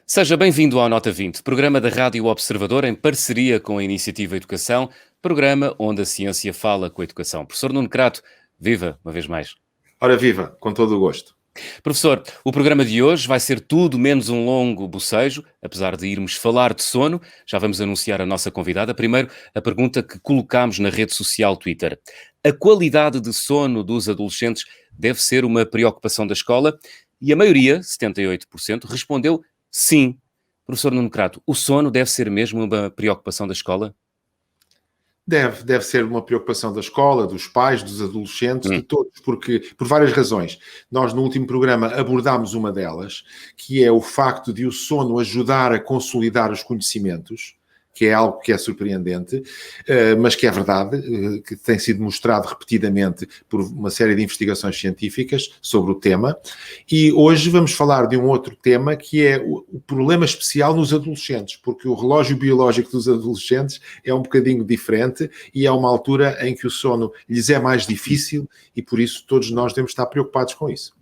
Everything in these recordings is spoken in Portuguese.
Seja bem-vindo ao Nota 20, programa da Rádio Observador em parceria com a Iniciativa Educação, programa onde a ciência fala com a educação. Professor Nuno Crato, viva uma vez mais. Ora viva, com todo o gosto. Professor, o programa de hoje vai ser tudo menos um longo bocejo, apesar de irmos falar de sono. Já vamos anunciar a nossa convidada. Primeiro, a pergunta que colocámos na rede social Twitter. A qualidade de sono dos adolescentes deve ser uma preocupação da escola? E a maioria, 78%, respondeu sim. Professor Nuno Crato, o sono deve ser mesmo uma preocupação da escola? Deve ser uma preocupação da escola, dos pais, dos adolescentes, de todos, porque por várias razões. Nós no último programa abordámos uma delas, que é o facto de o sono ajudar a consolidar os conhecimentos, que é algo que é surpreendente, mas que é verdade, que tem sido mostrado repetidamente por uma série de investigações científicas sobre o tema. E hoje vamos falar de um outro tema, que é o problema especial nos adolescentes, porque o relógio biológico dos adolescentes é um bocadinho diferente e é uma altura em que o sono lhes é mais difícil e por isso todos nós devemos estar preocupados com isso.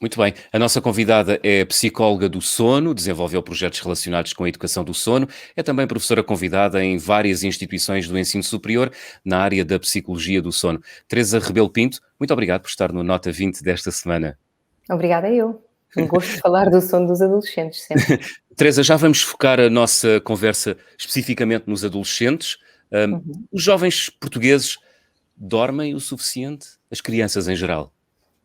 Muito bem. A nossa convidada é psicóloga do sono, desenvolveu projetos relacionados com a educação do sono, é também professora convidada em várias instituições do ensino superior na área da psicologia do sono. Teresa Rebelo Pinto, muito obrigado por estar no Nota 20 desta semana. Obrigada eu. Gosto de falar do sono dos adolescentes sempre. Teresa, já vamos focar a nossa conversa especificamente nos adolescentes. Os jovens portugueses dormem o suficiente? As crianças em geral?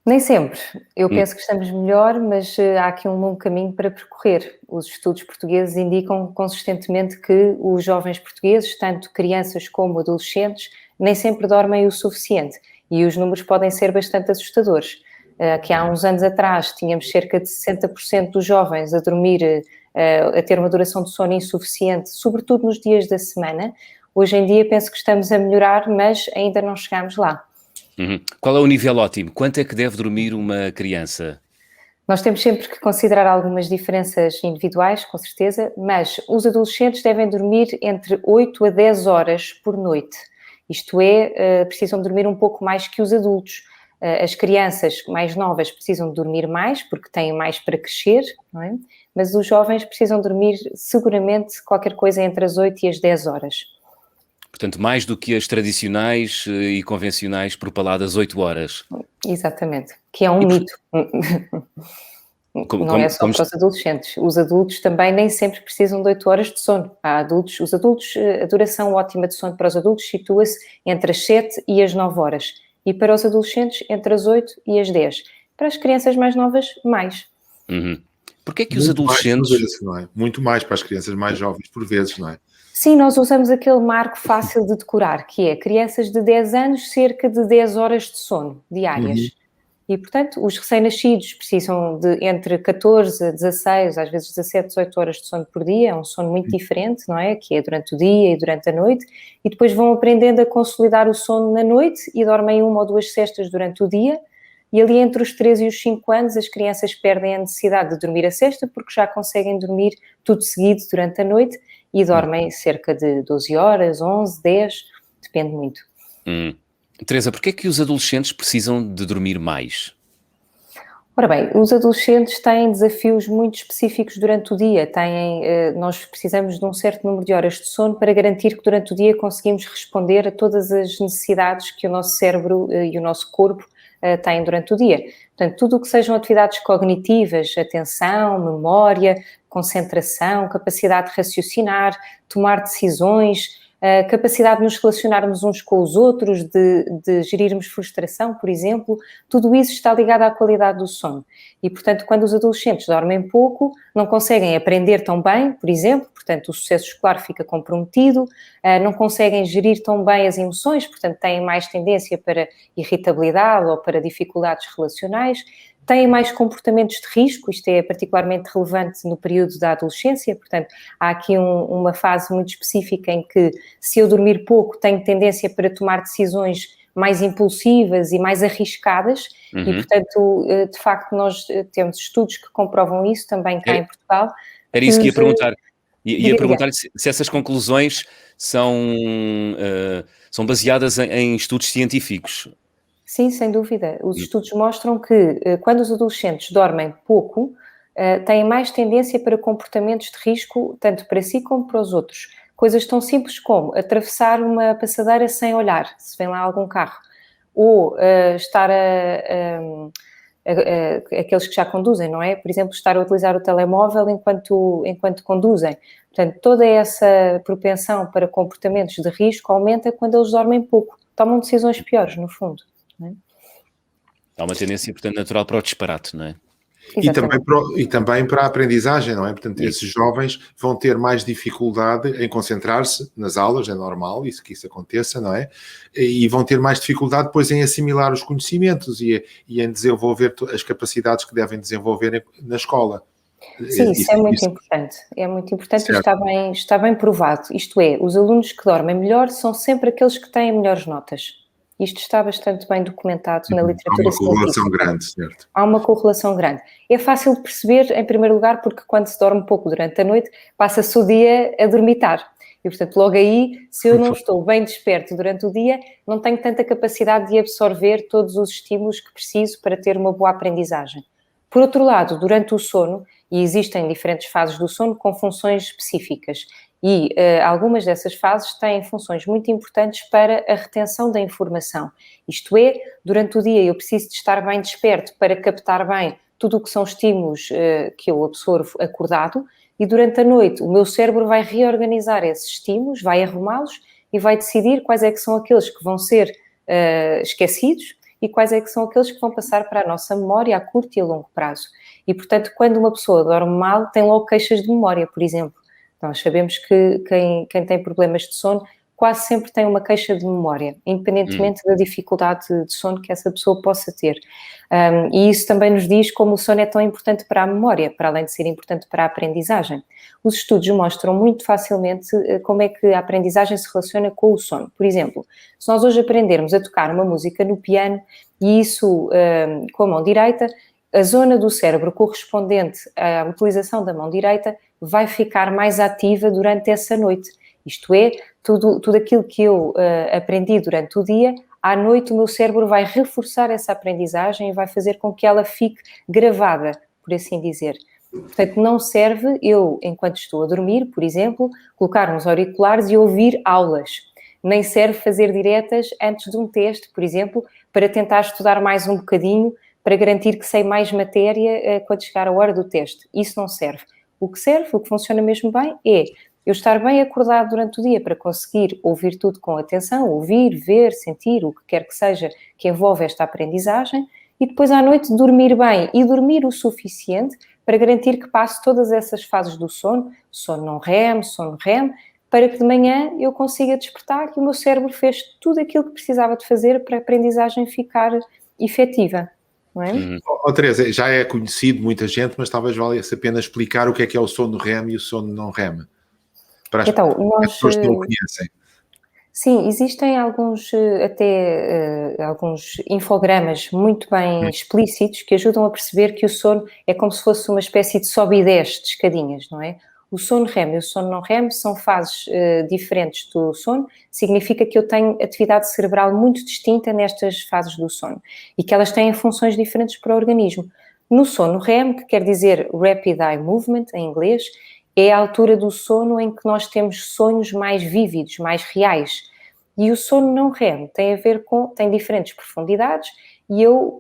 Nem sempre. Eu penso que estamos melhor, mas há aqui um longo caminho para percorrer. Os estudos portugueses indicam consistentemente que os jovens portugueses, tanto crianças como adolescentes, nem sempre dormem o suficiente. E os números podem ser bastante assustadores. Que há uns anos atrás tínhamos cerca de 60% dos jovens a dormir, a ter uma duração de sono insuficiente, sobretudo nos dias da semana. Hoje em dia penso que estamos a melhorar, mas ainda não chegamos lá. Qual é o nível ótimo? Quanto é que deve dormir uma criança? Nós temos sempre que considerar algumas diferenças individuais, com certeza, mas os adolescentes devem dormir entre 8 a 10 horas por noite. Isto é, precisam dormir um pouco mais que os adultos. As crianças mais novas precisam dormir mais, porque têm mais para crescer, não é? Mas os jovens precisam dormir seguramente qualquer coisa entre as 8 e as 10 horas. Portanto, mais do que as tradicionais e convencionais propaladas 8 horas. Exatamente, que é um mito. Não é só para os adolescentes. Os adultos também nem sempre precisam de 8 horas de sono. Os adultos, a duração ótima de sono para os adultos situa-se entre as 7 e as 9 horas. E para os adolescentes, entre as 8 e as 10. Para as crianças mais novas, mais. Porquê é que os adolescentes... Mais por vezes, não é? Muito mais para as crianças mais jovens, por vezes, não é? Sim, nós usamos aquele marco fácil de decorar, que é crianças de 10 anos, cerca de 10 horas de sono diárias. E, portanto, os recém-nascidos precisam de entre 14 a 16, às vezes 17, 18 horas de sono por dia. É um sono muito diferente, não é? Que é durante o dia e durante a noite. E depois vão aprendendo a consolidar o sono na noite e dormem 1 ou 2 cestas durante o dia. E ali entre os 3 e os 5 anos as crianças perdem a necessidade de dormir a cesta porque já conseguem dormir tudo seguido durante a noite e dormem cerca de 12 horas, 11, 10, depende muito. Teresa, porquê é que os adolescentes precisam de dormir mais? Ora bem, os adolescentes têm desafios muito específicos durante o dia. Nós precisamos de um certo número de horas de sono para garantir que durante o dia conseguimos responder a todas as necessidades que o nosso cérebro e o nosso corpo têm durante o dia. Portanto, tudo o que sejam atividades cognitivas, atenção, memória, concentração, capacidade de raciocinar, tomar decisões, a capacidade de nos relacionarmos uns com os outros, de gerirmos frustração, por exemplo, tudo isso está ligado à qualidade do sono. E, portanto, quando os adolescentes dormem pouco, não conseguem aprender tão bem, por exemplo, portanto, o sucesso escolar fica comprometido, não conseguem gerir tão bem as emoções, portanto, têm mais tendência para irritabilidade ou para dificuldades relacionais, têm mais comportamentos de risco, isto é particularmente relevante no período da adolescência, portanto, há aqui uma fase muito específica em que, se eu dormir pouco, tenho tendência para tomar decisões mais impulsivas e mais arriscadas, e, portanto, de facto, nós temos estudos que comprovam isso também cá em Portugal. Era isso que ia perguntar. Ia perguntar se essas conclusões são baseadas em estudos científicos. Sim, sem dúvida. Os estudos mostram que quando os adolescentes dormem pouco, têm mais tendência para comportamentos de risco, tanto para si como para os outros. Coisas tão simples como atravessar uma passadeira sem olhar, se vem lá algum carro, ou estar aqueles que já conduzem, não é? Por exemplo, estar a utilizar o telemóvel enquanto conduzem. Portanto, toda essa propensão para comportamentos de risco aumenta quando eles dormem pouco. Tomam decisões piores, no fundo. Não é? Há uma tendência, portanto, natural para o disparate, não é? E também para a aprendizagem, não é? Portanto, Isso. esses jovens vão ter mais dificuldade em concentrar-se nas aulas, é normal que isso aconteça, não é? E vão ter mais dificuldade depois em assimilar os conhecimentos e em desenvolver as capacidades que devem desenvolver na escola. Sim, isso é muito importante. É muito importante e está bem provado. Isto é, os alunos que dormem melhor são sempre aqueles que têm melhores notas. Isto está bastante bem documentado na literatura científica. Há uma correlação grande, certo? Há uma correlação grande. É fácil de perceber, em primeiro lugar, porque quando se dorme pouco durante a noite, passa-se o dia a dormitar. E, portanto, logo aí, se eu não estou bem desperto durante o dia, não tenho tanta capacidade de absorver todos os estímulos que preciso para ter uma boa aprendizagem. Por outro lado, durante o sono, e existem diferentes fases do sono com funções específicas, e algumas dessas fases têm funções muito importantes para a retenção da informação. Isto é, durante o dia eu preciso de estar bem desperto para captar bem tudo o que são estímulos que eu absorvo acordado, e durante a noite o meu cérebro vai reorganizar esses estímulos, vai arrumá-los e vai decidir quais é que são aqueles que vão ser esquecidos e quais é que são aqueles que vão passar para a nossa memória a curto e a longo prazo. E, portanto, quando uma pessoa dorme mal, tem logo queixas de memória, por exemplo. Nós sabemos que quem tem problemas de sono quase sempre tem uma queixa de memória, independentemente da dificuldade de sono que essa pessoa possa ter. E isso também nos diz como o sono é tão importante para a memória, para além de ser importante para a aprendizagem. Os estudos mostram muito facilmente como é que a aprendizagem se relaciona com o sono. Por exemplo, se nós hoje aprendermos a tocar uma música no piano, e isso com a mão direita, a zona do cérebro correspondente à utilização da mão direita vai ficar mais ativa durante essa noite. Isto é, tudo aquilo que eu aprendi durante o dia, à noite o meu cérebro vai reforçar essa aprendizagem e vai fazer com que ela fique gravada, por assim dizer. Portanto, não serve eu, enquanto estou a dormir, por exemplo, colocar uns auriculares e ouvir aulas. Nem serve fazer diretas antes de um teste, por exemplo, para tentar estudar mais um bocadinho, para garantir que sei mais matéria quando chegar a hora do teste. Isso não serve. O que serve, o que funciona mesmo bem, é eu estar bem acordado durante o dia para conseguir ouvir tudo com atenção, ouvir, ver, sentir, o que quer que seja que envolve esta aprendizagem, e depois à noite dormir bem e dormir o suficiente para garantir que passe todas essas fases do sono, sono não REM, sono REM, para que de manhã eu consiga despertar e o meu cérebro fez tudo aquilo que precisava de fazer para a aprendizagem ficar efetiva. Não é? Teresa, já é conhecido muita gente, mas talvez valha-se a pena explicar o que é o sono REM e o sono não REM. Para as pessoas que não o conhecem. Sim, existem alguns infogramas muito bem explícitos que ajudam a perceber que o sono é como se fosse uma espécie de sobe e desce de escadinhas, não é? O sono REM e o sono não REM são fases diferentes do sono, significa que eu tenho atividade cerebral muito distinta nestas fases do sono e que elas têm funções diferentes para o organismo. No sono REM, que quer dizer Rapid Eye Movement em inglês, é a altura do sono em que nós temos sonhos mais vívidos, mais reais. E o sono não REM tem diferentes profundidades e eu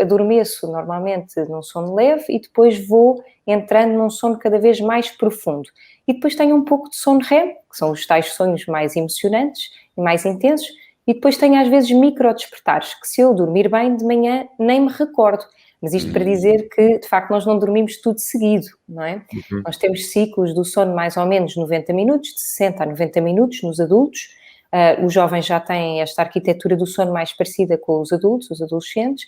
adormeço normalmente num sono leve e depois vou entrando num sono cada vez mais profundo. E depois tenho um pouco de sono REM, que são os tais sonhos mais emocionantes e mais intensos, e depois tenho às vezes micro-despertares, que se eu dormir bem de manhã nem me recordo. Mas isto para dizer que, de facto, nós não dormimos tudo seguido, não é? Nós temos ciclos do sono mais ou menos 90 minutos, de 60 a 90 minutos nos adultos. Os jovens já têm esta arquitetura do sono mais parecida com os adultos, os adolescentes,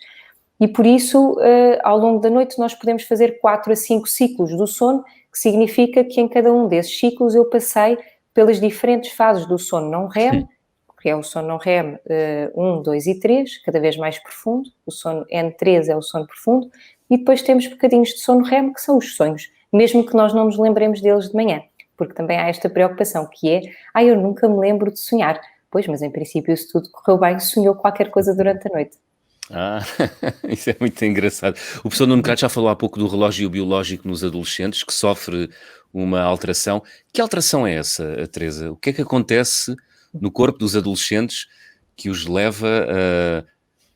e por isso, ao longo da noite, nós podemos fazer 4 a 5 ciclos do sono, que significa que em cada um desses ciclos eu passei pelas diferentes fases do sono não REM, que é o sono não REM 1, 2 e 3, cada vez mais profundo. O sono N3 é o sono profundo. E depois temos bocadinhos de sono REM, que são os sonhos, mesmo que nós não nos lembremos deles de manhã. Porque também há esta preocupação, que é, eu nunca me lembro de sonhar. Pois, mas em princípio, se tudo correu bem, sonhou qualquer coisa durante a noite. Ah, isso é muito engraçado. O professor Nuno Crato já falou há pouco do relógio biológico nos adolescentes, que sofre uma alteração. Que alteração é essa, Teresa? O que é que acontece no corpo dos adolescentes que os leva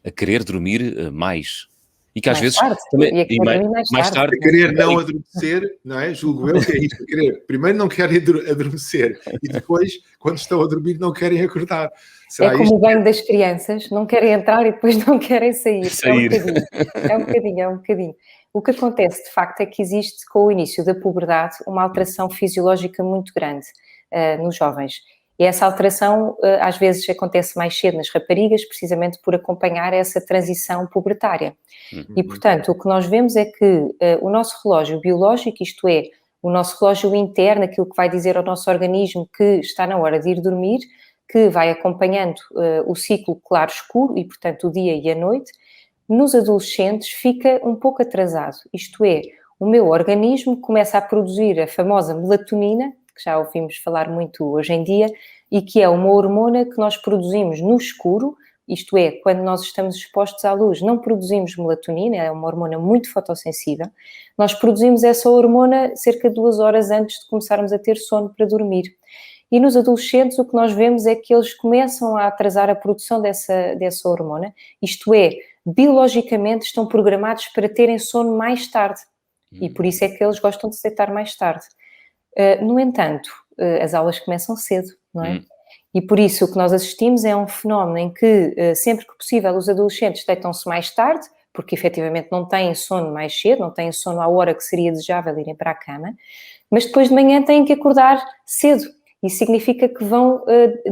a querer dormir mais? E que às Mais vezes tarde, também e a querer dormir mais mais tarde. tarde. A querer não adormecer, não é? Julgo eu que é isto. Primeiro não querem adormecer e depois, quando estão a dormir, não querem acordar. É Será como isto? o banho das crianças, não querem entrar e depois não querem sair. É um Sair. bocadinho, é um bocadinho, é um bocadinho. O que acontece, de facto, é que existe, com o início da puberdade, uma alteração fisiológica muito grande nos jovens. E essa alteração, às vezes, acontece mais cedo nas raparigas, precisamente por acompanhar essa transição pubertária. E, portanto, o que nós vemos é que o nosso relógio biológico, isto é, o nosso relógio interno, aquilo que vai dizer ao nosso organismo que está na hora de ir dormir, que vai acompanhando o ciclo claro-escuro e, portanto, o dia e a noite, nos adolescentes fica um pouco atrasado. Isto é, o meu organismo começa a produzir a famosa melatonina, que já ouvimos falar muito hoje em dia, e que é uma hormona que nós produzimos no escuro, isto é, quando nós estamos expostos à luz, não produzimos melatonina, é uma hormona muito fotossensível, nós produzimos essa hormona cerca de 2 horas antes de começarmos a ter sono para dormir. E nos adolescentes o que nós vemos é que eles começam a atrasar a produção dessa hormona, isto é, biologicamente estão programados para terem sono mais tarde. E por isso é que eles gostam de se deitar mais tarde. No entanto, as aulas começam cedo, não é? E por isso o que nós assistimos é um fenómeno em que, sempre que possível, os adolescentes deitam-se mais tarde, porque efetivamente não têm sono mais cedo, não têm sono à hora que seria desejável irem para a cama, mas depois de manhã têm que acordar cedo. Isso significa que vão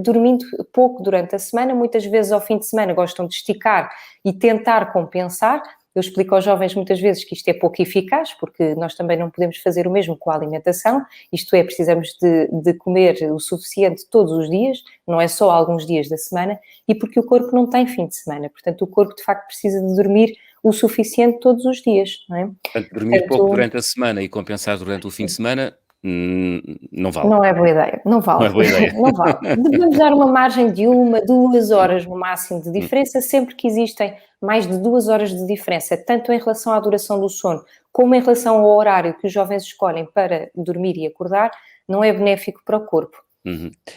dormindo pouco durante a semana, muitas vezes ao fim de semana gostam de esticar e tentar compensar. Eu explico aos jovens muitas vezes que isto é pouco eficaz, porque nós também não podemos fazer o mesmo com a alimentação, isto é, precisamos de comer o suficiente todos os dias, não é só alguns dias da semana, e porque o corpo não tem fim de semana, portanto o corpo de facto precisa de dormir o suficiente todos os dias, não é? Portanto, dormir pouco durante a semana e compensar durante o fim de semana, não vale. Não é boa ideia, não Não é vale, boa ideia. não vale. Devemos dar uma margem de 1, 2 horas no máximo de diferença, sempre que existem mais de 2 horas de diferença, tanto em relação à duração do sono, como em relação ao horário que os jovens escolhem para dormir e acordar, não é benéfico para o corpo.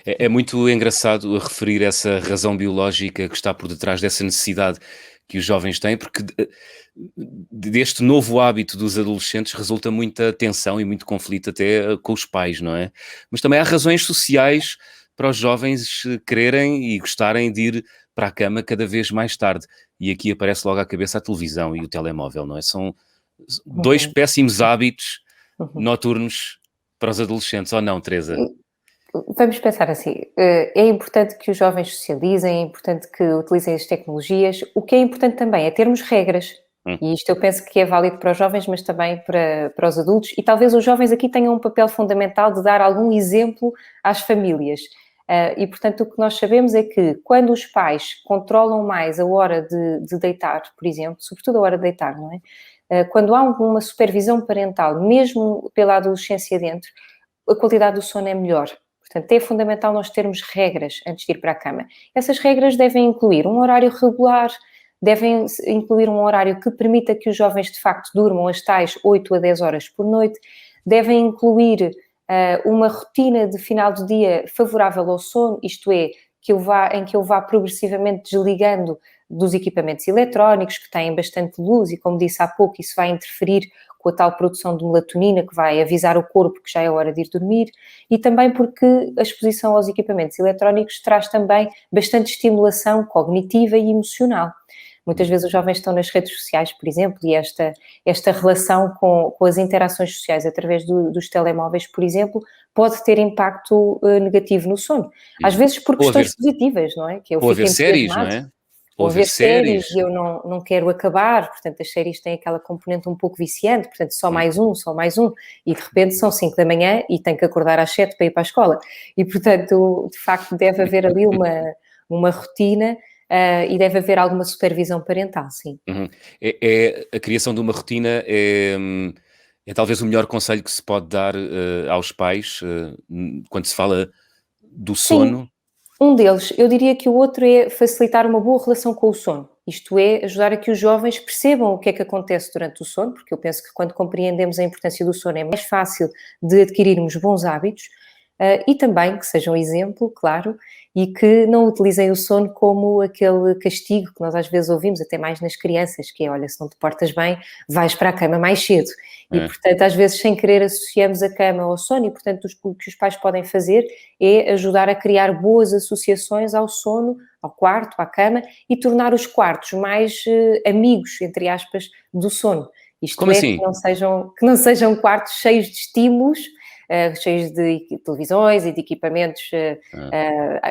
É muito engraçado referir essa razão biológica que está por detrás dessa necessidade que os jovens têm, porque deste novo hábito dos adolescentes resulta muita tensão e muito conflito até com os pais, não é? Mas também há razões sociais para os jovens quererem e gostarem de ir para a cama cada vez mais tarde. E aqui aparece logo à cabeça a televisão e o telemóvel, não é? São dois péssimos hábitos noturnos para os adolescentes, ou não, Teresa? Vamos pensar assim, é importante que os jovens socializem, é importante que utilizem as tecnologias. O que é importante também é termos regras. E isto eu penso que é válido para os jovens, mas também para os adultos. E talvez os jovens aqui tenham um papel fundamental de dar algum exemplo às famílias. E, portanto, o que nós sabemos é que quando os pais controlam mais a hora de deitar, por exemplo, sobretudo a hora de deitar, não é? Quando há uma supervisão parental, mesmo pela adolescência dentro, a qualidade do sono é melhor. Portanto, é fundamental nós termos regras antes de ir para a cama. Essas regras devem incluir um horário regular, devem incluir um horário que permita que os jovens, de facto, durmam as tais 8 a 10 horas por noite, devem incluir uma rotina de final do dia favorável ao sono, isto é, em que eu vá progressivamente desligando dos equipamentos eletrónicos, que têm bastante luz, e como disse há pouco, isso vai interferir com a tal produção de melatonina que vai avisar o corpo que já é hora de ir dormir, e também porque a exposição aos equipamentos eletrónicos traz também bastante estimulação cognitiva e emocional. Muitas vezes os jovens estão nas redes sociais, por exemplo, e esta relação com as interações sociais através dos telemóveis, por exemplo, pode ter impacto negativo no sono. Às vezes por questões positivas, não é? Que eu ou a fico ver séries, não é? Ou ver séries e eu não quero acabar, portanto as séries têm aquela componente um pouco viciante, portanto só mais um, e de repente são 5 da manhã e tenho que acordar às 7 para ir para a escola. E portanto, de facto, deve haver ali uma rotina e deve haver alguma supervisão parental, sim. A criação de uma rotina é talvez o melhor conselho que se pode dar aos pais quando se fala do sono. Sim. Um deles, eu diria que o outro é facilitar uma boa relação com o sono. isto é, ajudar a que os jovens percebam o que é que acontece durante o sono, porque eu penso que quando compreendemos a importância do sono é mais fácil de adquirirmos bons hábitos, e também que sejam exemplo, claro, e que não utilizem o sono como aquele castigo que nós às vezes ouvimos, até mais nas crianças, que é, olha, se não te portas bem, vais para a cama mais cedo. E, portanto, às vezes, sem querer, associamos a cama ao sono e, portanto, o que os pais podem fazer é ajudar a criar boas associações ao sono, ao quarto, à cama, e tornar os quartos mais amigos, entre aspas, do sono. Isto Como é, assim? que não sejam quartos cheios de estímulos, cheios de televisões e de equipamentos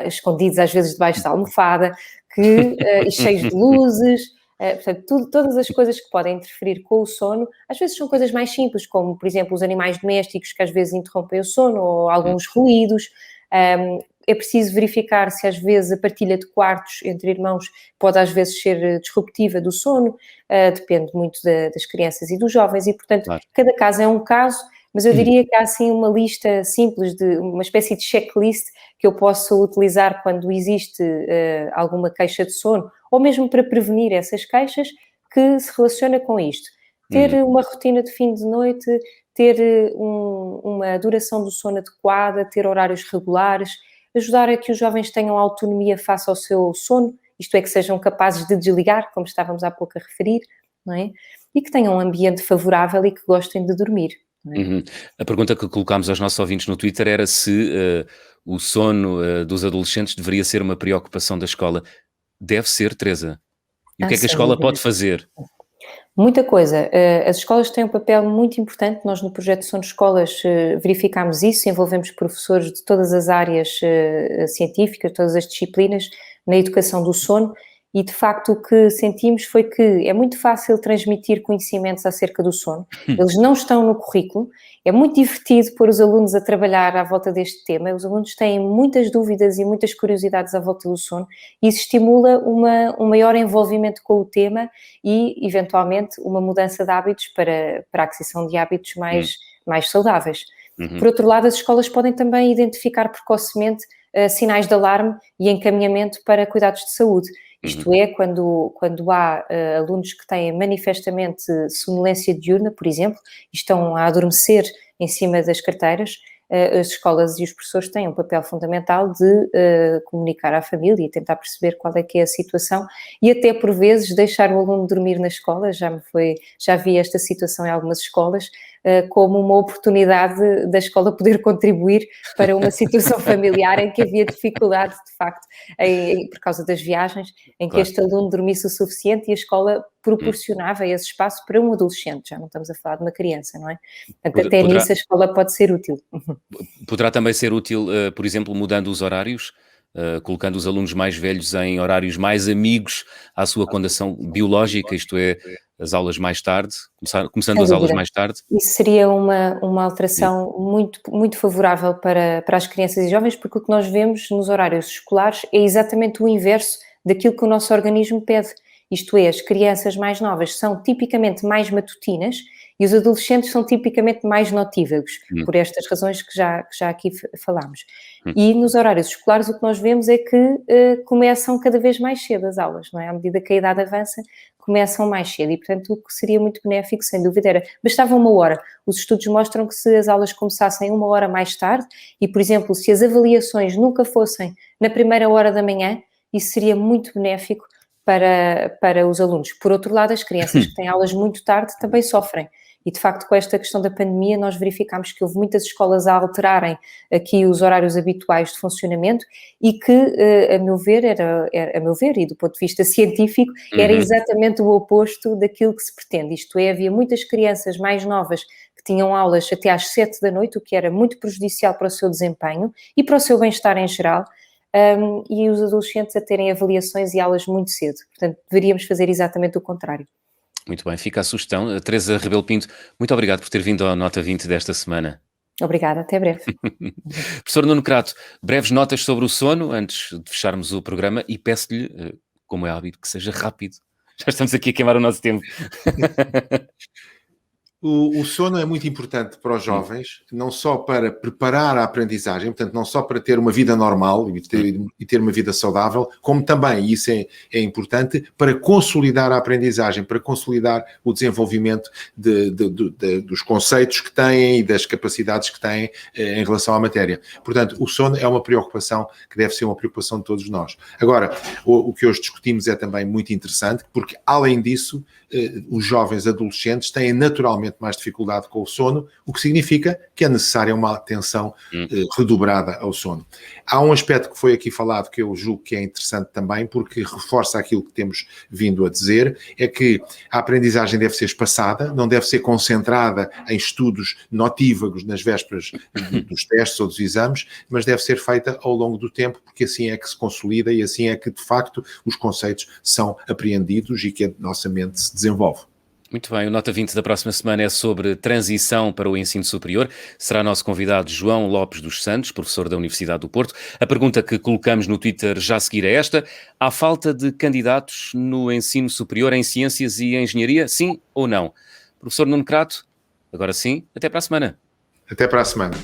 escondidos às vezes debaixo da almofada, e cheios de luzes, portanto, todas as coisas que podem interferir com o sono, às vezes são coisas mais simples, como, por exemplo, os animais domésticos que às vezes interrompem o sono, ou alguns ruídos. É preciso verificar se às vezes a partilha de quartos entre irmãos pode às vezes ser disruptiva do sono, depende muito das crianças e dos jovens, e portanto, Claro. cada caso é um caso. Mas eu diria que há assim uma lista simples, de uma espécie de checklist que eu posso utilizar quando existe alguma queixa de sono, ou mesmo para prevenir essas queixas, que se relaciona com isto. Ter uma rotina de fim de noite, ter uma duração do sono adequada, ter horários regulares, ajudar a que os jovens tenham autonomia face ao seu sono, isto é, que sejam capazes de desligar, como estávamos há pouco a referir, não é? E que tenham um ambiente favorável e que gostem de dormir. A pergunta que colocámos aos nossos ouvintes no Twitter era se o sono dos adolescentes deveria ser uma preocupação da escola. Deve ser, Teresa. E o que é que a escola pode fazer? Muita coisa. As escolas têm um papel muito importante. Nós, no projeto Sono Escolas, verificámos isso, envolvemos professores de todas as áreas científicas, todas as disciplinas, na educação do sono, e de facto o que sentimos foi que é muito fácil transmitir conhecimentos acerca do sono, eles não estão no currículo, é muito divertido pôr os alunos a trabalhar à volta deste tema, os alunos têm muitas dúvidas e muitas curiosidades à volta do sono, e isso estimula um maior envolvimento com o tema e, eventualmente, uma mudança de hábitos para a aquisição de hábitos mais saudáveis. Por outro lado, as escolas podem também identificar precocemente sinais de alarme e encaminhamento para cuidados de saúde. Isto é, quando há alunos que têm manifestamente sonolência diurna, por exemplo, e estão a adormecer em cima das carteiras, as escolas e os professores têm um papel fundamental de comunicar à família e tentar perceber qual é que é a situação e até, por vezes, deixar o aluno dormir na escola. Já vi esta situação em algumas escolas, como uma oportunidade da escola poder contribuir para uma situação familiar em que havia dificuldade, de facto, por causa das viagens, em que este aluno dormisse o suficiente e a escola proporcionava esse espaço para um adolescente, já não estamos a falar de uma criança, não é? Portanto, até nisso a escola pode ser útil. Poderá também ser útil, por exemplo, mudando os horários, colocando os alunos mais velhos em horários mais amigos à sua condição biológica, isto é, as aulas mais tarde, começando as aulas mais tarde. Isso seria uma alteração muito, muito favorável para as crianças e jovens, porque o que nós vemos nos horários escolares é exatamente o inverso daquilo que o nosso organismo pede. Isto é, as crianças mais novas são tipicamente mais matutinas e os adolescentes são tipicamente mais notívagos, por estas razões que já aqui falámos. E nos horários escolares o que nós vemos é que começam cada vez mais cedo as aulas, não é? À medida que a idade avança, começam mais cedo e, portanto, o que seria muito benéfico, sem dúvida, bastava 1 hora. Os estudos mostram que se as aulas começassem 1 hora mais tarde e, por exemplo, se as avaliações nunca fossem na primeira hora da manhã, isso seria muito benéfico para os alunos. Por outro lado, as crianças que têm aulas muito tarde também sofrem. E, de facto, com esta questão da pandemia, nós verificámos que houve muitas escolas a alterarem aqui os horários habituais de funcionamento e que, a meu ver, e do ponto de vista científico, era exatamente o oposto daquilo que se pretende. Isto é, havia muitas crianças mais novas que tinham aulas até às 7 da noite, o que era muito prejudicial para o seu desempenho e para o seu bem-estar em geral, e os adolescentes a terem avaliações e aulas muito cedo. Portanto, deveríamos fazer exatamente o contrário. Muito bem, fica a sugestão. Teresa Rebelo Pinto, muito obrigado por ter vindo ao Nota 20 desta semana. Obrigada, até breve. Professor Nuno Crato, breves notas sobre o sono antes de fecharmos o programa e peço-lhe, como é hábito, que seja rápido. Já estamos aqui a queimar o nosso tempo. O sono é muito importante para os jovens, não só para preparar a aprendizagem, portanto, não só para ter uma vida normal e ter uma vida saudável, como também, e isso é importante, para consolidar a aprendizagem, para consolidar o desenvolvimento dos conceitos que têm e das capacidades que têm em relação à matéria. Portanto, o sono é uma preocupação que deve ser uma preocupação de todos nós. Agora, o que hoje discutimos é também muito interessante, porque, além disso, os jovens adolescentes têm naturalmente mais dificuldade com o sono, o que significa que é necessária uma atenção redobrada ao sono. Há um aspecto que foi aqui falado que eu julgo que é interessante também, porque reforça aquilo que temos vindo a dizer, é que a aprendizagem deve ser espaçada, não deve ser concentrada em estudos notívagos nas vésperas dos testes ou dos exames, mas deve ser feita ao longo do tempo, porque assim é que se consolida e assim é que, de facto, os conceitos são apreendidos e que a nossa mente se desenvolve. Muito bem, o Nota 20 da próxima semana é sobre transição para o ensino superior. Será nosso convidado João Lopes dos Santos, professor da Universidade do Porto. A pergunta que colocamos no Twitter já a seguir é esta: há falta de candidatos no ensino superior em ciências e engenharia? Sim ou não? Professor Nuno Crato, agora sim, até para a semana. Até para a semana.